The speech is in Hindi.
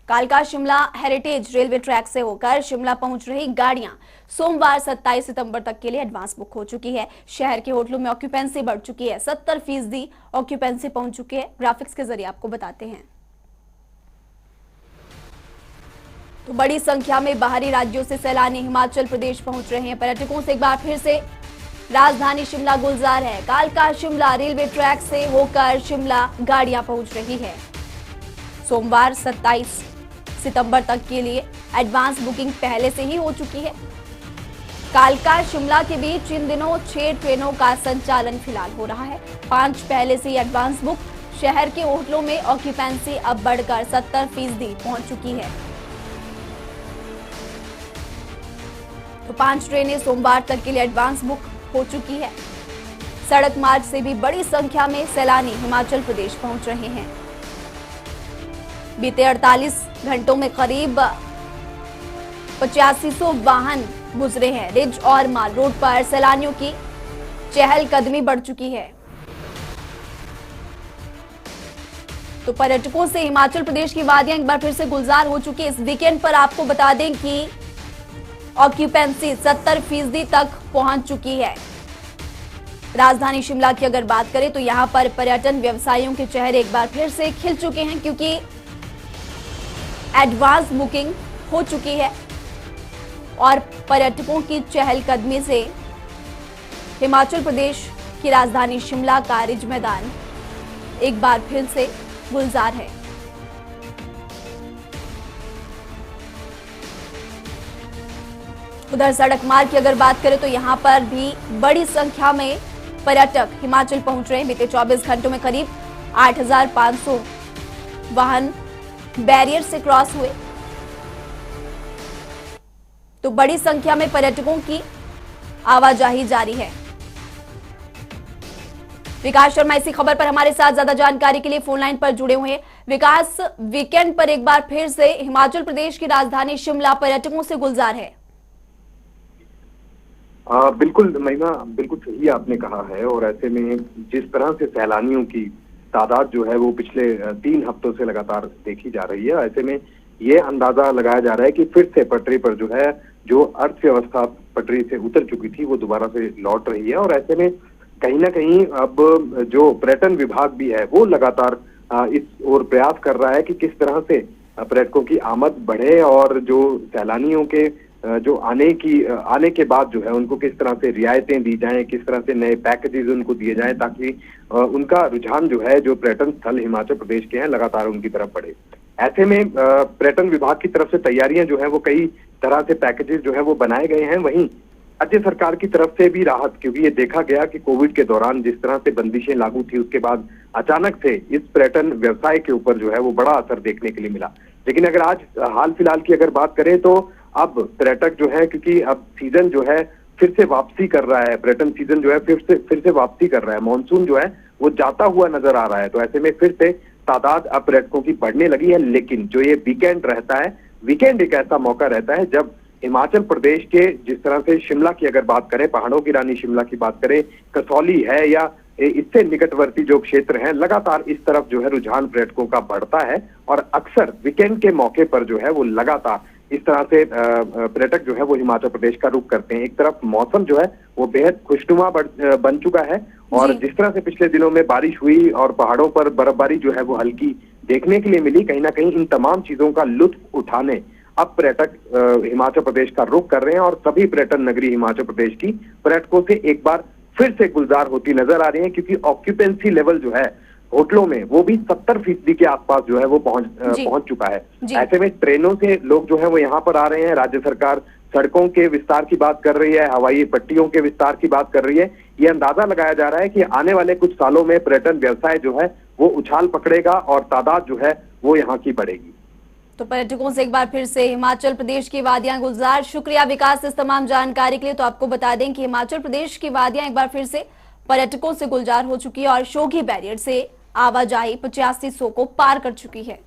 कालका शिमला हेरिटेज रेलवे ट्रैक से होकर शिमला पहुंच रही गाड़ियां सोमवार 27 सितंबर तक के लिए एडवांस बुक हो चुकी है। शहर के होटलों में ऑक्यूपेंसी बढ़ चुकी है, 70% ऑक्यूपेंसी पहुंच चुकी है। ग्राफिक्स के जरिए आपको बताते हैं। तो बड़ी संख्या में बाहरी राज्यों से सैलानी हिमाचल प्रदेश पहुंच रहे हैं। पर्यटकों से एक बार फिर से राजधानी शिमला गुलजार है। कालका शिमला रेलवे ट्रैक से होकर शिमला गाड़ियां पहुंच रही है। सोमवार 27 सितंबर तक के लिए एडवांस बुकिंग पहले से ही हो चुकी है। कालका शिमला के बीच इन दिनों 6 ट्रेनों का संचालन फिलहाल हो रहा है। 5 पहले से ही एडवांस बुक। शहर के होटलों में ऑक्यूपेंसी अब बढ़कर 70% पहुंच चुकी है। तो 5 ट्रेनें सोमवार तक के लिए एडवांस बुक हो चुकी है। सड़क मार्ग से भी बड़ी संख्या में सैलानी हिमाचल प्रदेश पहुंच रहे हैं। बीते 48 घंटों में करीब 8500 वाहन गुजरे हैं। रिज और माल रोड पर सैलानियों की चहलकदमी बढ़ चुकी है। तो पर्यटकों से हिमाचल प्रदेश की वादियां एक बार फिर से गुलजार हो चुकी है। इस वीकेंड पर आपको बता दें कि ऑक्यूपेंसी 70% तक पहुंच चुकी है। राजधानी शिमला की अगर बात करें तो यहां पर पर्यटन व्यवसायियों के चेहरे एक बार फिर से खिल चुके हैं, क्योंकि एडवांस बुकिंग हो चुकी है और पर्यटकों की चहलकदमी से हिमाचल प्रदेश की राजधानी शिमला का रिज मैदान एक बार फिर से गुलजार है। उधर सड़क मार्ग की अगर बात करें तो यहां पर भी बड़ी संख्या में पर्यटक हिमाचल पहुंच रहे हैं। बीते 24 घंटों में करीब 8500 वाहन बैरियर से क्रॉस हुए। तो बड़ी संख्या में पर्यटकों की आवाजाही जारी है। विकास शर्मा इसी खबर पर हमारे साथ ज्यादा जानकारी के लिए फोन लाइन पर जुड़े हुए हैं। विकास, वीकेंड पर एक बार फिर से हिमाचल प्रदेश की राजधानी शिमला पर्यटकों से गुलजार है। बिल्कुल महिमा, बिल्कुल सही आपने कहा है। और ऐसे में जिस तरह से सैलानियों की तादाद जो है वो पिछले 3 हफ्तों से लगातार देखी जा रही है, ऐसे में ये अंदाजा लगाया जा रहा है कि फिर से पटरी पर जो है, जो अर्थव्यवस्था पटरी से उतर चुकी थी वो दोबारा से लौट रही है। और ऐसे में कहीं ना कहीं अब जो पर्यटन विभाग भी है वो लगातार इस ओर प्रयास कर रहा है कि किस तरह से पर्यटकों की आमद बढ़े और जो सैलानियों के जो आने के बाद जो है उनको किस तरह से रियायतें दी जाएं, किस तरह से नए पैकेजेस उनको दिए जाएं, ताकि उनका रुझान जो है, जो पर्यटन स्थल हिमाचल प्रदेश के हैं, लगातार उनकी तरफ बढ़े। ऐसे में पर्यटन विभाग की तरफ से तैयारियां जो है वो कई तरह से पैकेजेस जो है वो बनाए गए हैं। वहीं राज्य सरकार की तरफ से भी राहत, क्योंकि ये देखा गया कि कोविड के दौरान जिस तरह से बंदिशें लागू थी उसके बाद अचानक से इस पर्यटन व्यवसाय के ऊपर जो है वो बड़ा असर देखने के लिए मिला। लेकिन अगर आज हाल फिलहाल की अगर बात करें तो अब पर्यटक जो है, क्योंकि अब सीजन जो है फिर से वापसी कर रहा है, पर्यटन सीजन जो है फिर से वापसी कर रहा है, मानसून जो है वो जाता हुआ नजर आ रहा है। तो ऐसे में फिर से तादाद अब पर्यटकों की बढ़ने लगी है। लेकिन जो ये वीकेंड रहता है, वीकेंड एक ऐसा मौका रहता है जब हिमाचल प्रदेश के, जिस तरह से शिमला की अगर बात करें, पहाड़ों की रानी शिमला की बात करें, कसौली है या इससे निकटवर्ती जो क्षेत्र हैं, लगातार इस तरफ जो है रुझान पर्यटकों का बढ़ता है। और अक्सर वीकेंड के मौके पर जो है वो लगातार इस तरह से पर्यटक जो है वो हिमाचल प्रदेश का रुख करते हैं। एक तरफ मौसम जो है वो बेहद खुशनुमा बन चुका है और जिस तरह से पिछले दिनों में बारिश हुई और पहाड़ों पर बर्फबारी जो है वो हल्की देखने के लिए मिली, कहीं ना कहीं इन तमाम चीजों का लुत्फ उठाने अब पर्यटक हिमाचल प्रदेश का रुख कर रहे हैं। और सभी पर्यटन नगरी हिमाचल प्रदेश की पर्यटकों से एक बार फिर से गुलजार होती नजर आ रही है, क्योंकि ऑक्यूपेंसी लेवल जो है होटलों में वो भी 70% के आसपास जो है वो पहुंच चुका है। ऐसे में ट्रेनों से लोग जो है वो यहाँ पर आ रहे हैं। राज्य सरकार सड़कों के विस्तार की बात कर रही है, हवाई पट्टियों के विस्तार की बात कर रही है। ये अंदाजा लगाया जा रहा है कि आने वाले कुछ सालों में पर्यटन व्यवसाय जो है वो उछाल पकड़ेगा और तादाद जो है वो यहाँ की बढ़ेगी। तो पर्यटकों से एक बार फिर से हिमाचल प्रदेश की वादियां गुलजार। शुक्रिया विकास इस तमाम जानकारी के लिए। तो आपको बता दें कि हिमाचल प्रदेश की वादियां एक बार फिर से पर्यटकों से गुलजार हो चुकी है और शोघी बैरियर से आवाजाही 8500 को पार कर चुकी है।